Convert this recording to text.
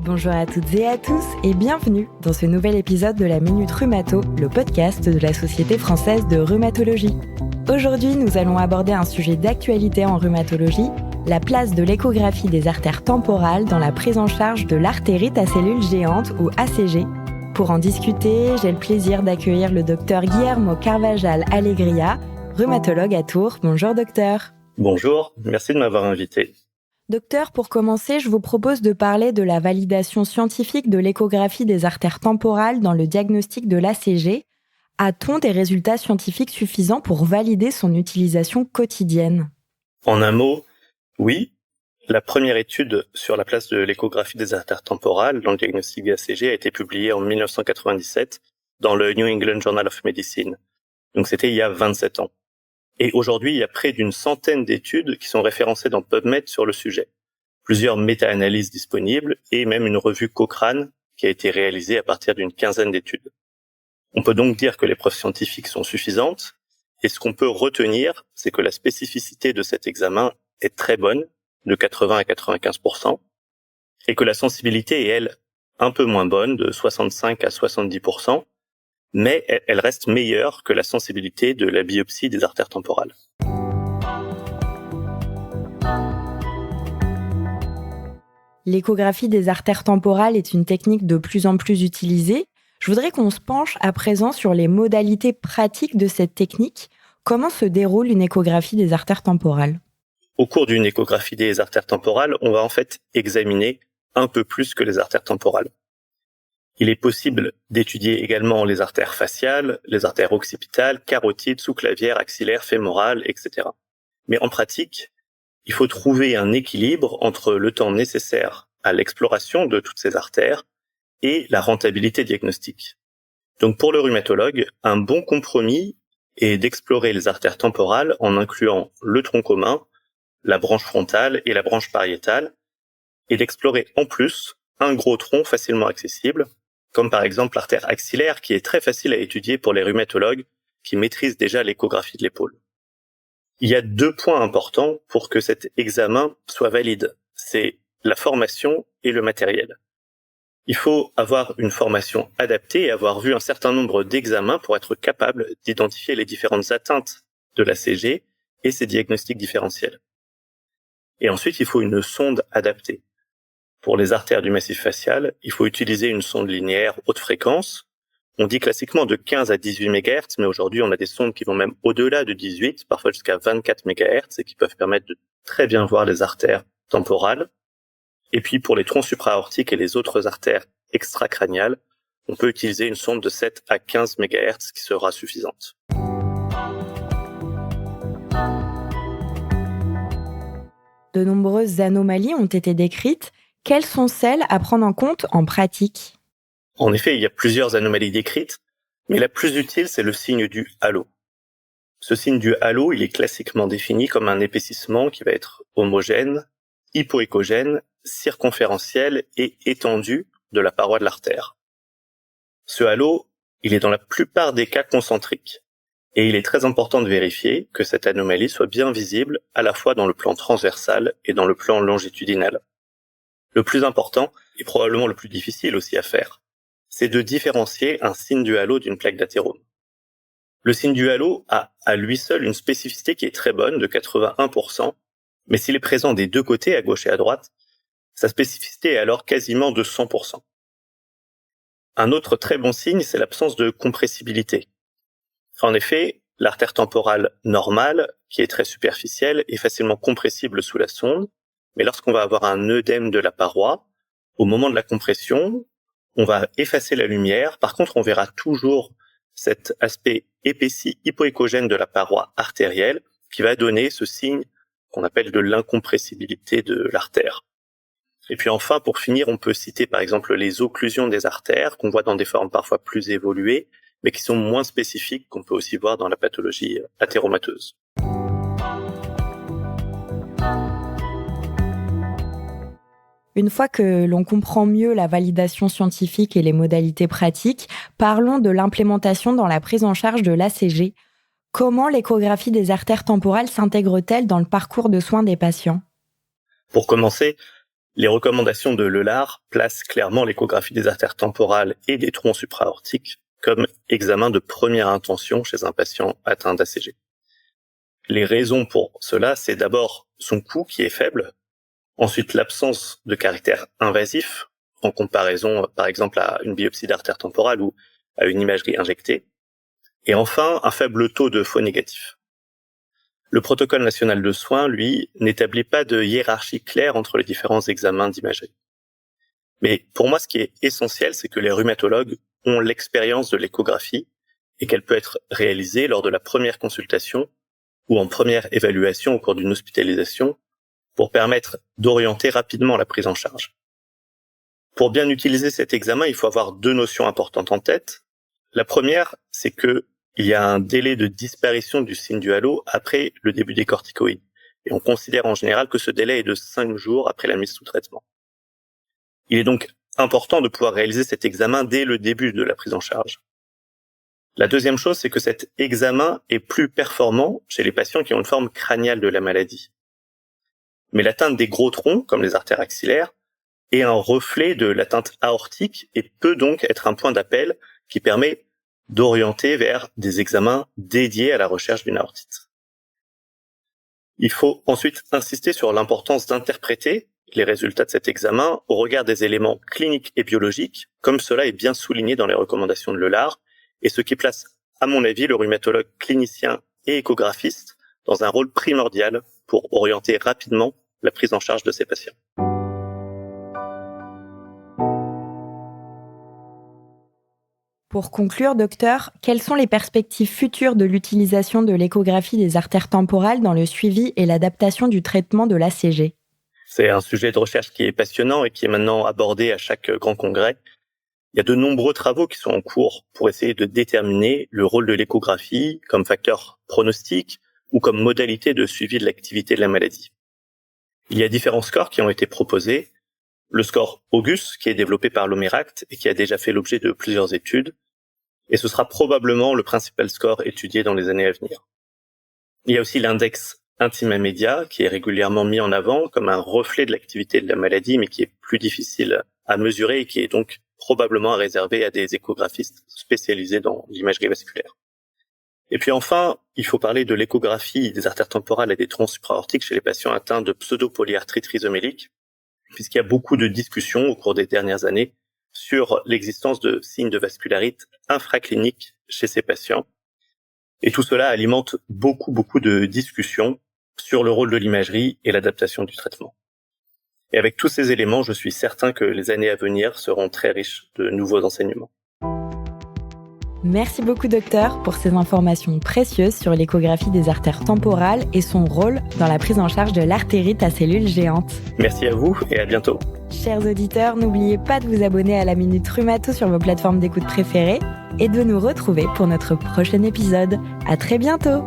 Bonjour à toutes et à tous et bienvenue dans ce nouvel épisode de la Minute Rhumato, le podcast de la Société française de rhumatologie. Aujourd'hui, nous allons aborder un sujet d'actualité en rhumatologie, la place de l'échographie des artères temporales dans la prise en charge de l'artérite à cellules géantes ou ACG. Pour en discuter, j'ai le plaisir d'accueillir le docteur Guillermo Carvajal Alegria, rhumatologue à Tours. Bonjour docteur. Bonjour, merci de m'avoir invité. Docteur, pour commencer, je vous propose de parler de la validation scientifique de l'échographie des artères temporales dans le diagnostic de l'ACG. A-t-on des résultats scientifiques suffisants pour valider son utilisation quotidienne ? En un mot, oui. La première étude sur la place de l'échographie des artères temporales dans le diagnostic de l'ACG a été publiée en 1997 dans le New England Journal of Medicine. Donc c'était il y a 27 ans. Et aujourd'hui, il y a près d'une centaine d'études qui sont référencées dans PubMed sur le sujet. Plusieurs méta-analyses disponibles et même une revue Cochrane qui a été réalisée à partir d'une quinzaine d'études. On peut donc dire que les preuves scientifiques sont suffisantes et ce qu'on peut retenir, c'est que la spécificité de cet examen est très bonne, de 80 à 95%, et que la sensibilité est, elle, un peu moins bonne, de 65 à 70%, mais elle reste meilleure que la sensibilité de la biopsie des artères temporales. L'échographie des artères temporales est une technique de plus en plus utilisée. Je voudrais qu'on se penche à présent sur les modalités pratiques de cette technique. Comment se déroule une échographie des artères temporales ? Au cours d'une échographie des artères temporales, on va en fait examiner un peu plus que les artères temporales. Il est possible d'étudier également les artères faciales, les artères occipitales, carotides, sous-clavières, axillaires, fémorales, etc. Mais en pratique, il faut trouver un équilibre entre le temps nécessaire à l'exploration de toutes ces artères et la rentabilité diagnostique. Donc pour le rhumatologue, un bon compromis est d'explorer les artères temporales en incluant le tronc commun, la branche frontale et la branche pariétale, et d'explorer en plus un gros tronc facilement accessible, comme par exemple l'artère axillaire qui est très facile à étudier pour les rhumatologues qui maîtrisent déjà l'échographie de l'épaule. Il y a 2 points importants pour que cet examen soit valide. C'est la formation et le matériel. Il faut avoir une formation adaptée et avoir vu un certain nombre d'examens pour être capable d'identifier les différentes atteintes de l'ACG et ses diagnostics différentiels. Et ensuite, il faut une sonde adaptée. Pour les artères du massif facial, il faut utiliser une sonde linéaire haute fréquence. On dit classiquement de 15 à 18 MHz, mais aujourd'hui on a des sondes qui vont même au-delà de 18, parfois jusqu'à 24 MHz, et qui peuvent permettre de très bien voir les artères temporales. Et puis pour les troncs supraaortiques et les autres artères extracrâniales, on peut utiliser une sonde de 7 à 15 MHz qui sera suffisante. De nombreuses anomalies ont été décrites. Quelles sont celles à prendre en compte en pratique ? En effet, il y a plusieurs anomalies décrites, mais la plus utile, c'est le signe du halo. Ce signe du halo, il est classiquement défini comme un épaississement qui va être homogène, hypoéchogène, circonférentiel et étendu de la paroi de l'artère. Ce halo, il est dans la plupart des cas concentrique, et il est très important de vérifier que cette anomalie soit bien visible à la fois dans le plan transversal et dans le plan longitudinal. Le plus important, et probablement le plus difficile aussi à faire, c'est de différencier un signe du halo d'une plaque d'athérome. Le signe du halo a à lui seul une spécificité qui est très bonne, de 81%, mais s'il est présent des 2 côtés, à gauche et à droite, sa spécificité est alors quasiment de 100%. Un autre très bon signe, c'est l'absence de compressibilité. En effet, l'artère temporale normale, qui est très superficielle, est facilement compressible sous la sonde, mais lorsqu'on va avoir un œdème de la paroi, au moment de la compression, on va effacer la lumière. Par contre, on verra toujours cet aspect épaissi hypoéchogène de la paroi artérielle qui va donner ce signe qu'on appelle de l'incompressibilité de l'artère. Et puis enfin, pour finir, on peut citer par exemple les occlusions des artères qu'on voit dans des formes parfois plus évoluées, mais qui sont moins spécifiques, qu'on peut aussi voir dans la pathologie athéromateuse. Une fois que l'on comprend mieux la validation scientifique et les modalités pratiques, parlons de l'implémentation dans la prise en charge de l'ACG. Comment l'échographie des artères temporales s'intègre-t-elle dans le parcours de soins des patients ? Pour commencer, Les recommandations de Lelar placent clairement l'échographie des artères temporales et des troncs supraortiques comme examen de première intention chez un patient atteint d'ACG. Les raisons pour cela, c'est d'abord son coût qui est faible, ensuite l'absence de caractère invasif en comparaison par exemple à une biopsie d'artère temporale ou à une imagerie injectée, et enfin un faible taux de faux négatifs. Le protocole national de soins, lui, n'établit pas de hiérarchie claire entre les différents examens d'imagerie. Mais pour moi, ce qui est essentiel, c'est que les rhumatologues ont l'expérience de l'échographie et qu'elle peut être réalisée lors de la première consultation ou en première évaluation au cours d'une hospitalisation pour permettre d'orienter rapidement la prise en charge. Pour bien utiliser cet examen, il faut avoir deux notions importantes en tête. La première, c'est que il y a un délai de disparition du signe du halo après le début des corticoïdes. Et on considère en général que ce délai est de 5 jours après la mise sous traitement. Il est donc important de pouvoir réaliser cet examen dès le début de la prise en charge. La deuxième chose, c'est que cet examen est plus performant chez les patients qui ont une forme crâniale de la maladie. Mais l'atteinte des gros troncs, comme les artères axillaires, est un reflet de l'atteinte aortique et peut donc être un point d'appel qui permet d'orienter vers des examens dédiés à la recherche d'une aortite. Il faut ensuite insister sur l'importance d'interpréter les résultats de cet examen au regard des éléments cliniques et biologiques, comme cela est bien souligné dans les recommandations de Lelar, et ce qui place, à mon avis, le rhumatologue clinicien et échographiste dans un rôle primordial pour orienter rapidement la prise en charge de ces patients. Pour conclure, docteur, quelles sont les perspectives futures de l'utilisation de l'échographie des artères temporales dans le suivi et l'adaptation du traitement de l'ACG ? C'est un sujet de recherche qui est passionnant et qui est maintenant abordé à chaque grand congrès. Il y a de nombreux travaux qui sont en cours pour essayer de déterminer le rôle de l'échographie comme facteur pronostic ou comme modalité de suivi de l'activité de la maladie. Il y a différents scores qui ont été proposés. Le score Augus, qui est développé par l'Omeract et qui a déjà fait l'objet de plusieurs études, et ce sera probablement le principal score étudié dans les années à venir. Il y a aussi l'index Intima Media, qui est régulièrement mis en avant comme un reflet de l'activité de la maladie, mais qui est plus difficile à mesurer et qui est donc probablement à réserver à des échographistes spécialisés dans l'imagerie vasculaire. Et puis enfin, il faut parler de l'échographie des artères temporales et des troncs supraortiques chez les patients atteints de pseudopolyarthrite rhizomélique, puisqu'il y a beaucoup de discussions au cours des dernières années sur l'existence de signes de vascularite infracliniques chez ces patients. Et tout cela alimente beaucoup de discussions sur le rôle de l'imagerie et l'adaptation du traitement. Et avec tous ces éléments, je suis certain que les années à venir seront très riches de nouveaux enseignements. Merci beaucoup, docteur, pour ces informations précieuses sur l'échographie des artères temporales et son rôle dans la prise en charge de l'artérite à cellules géantes. Merci à vous et à bientôt. Chers auditeurs, n'oubliez pas de vous abonner à la Minute Rhumato sur vos plateformes d'écoute préférées et de nous retrouver pour notre prochain épisode. À très bientôt!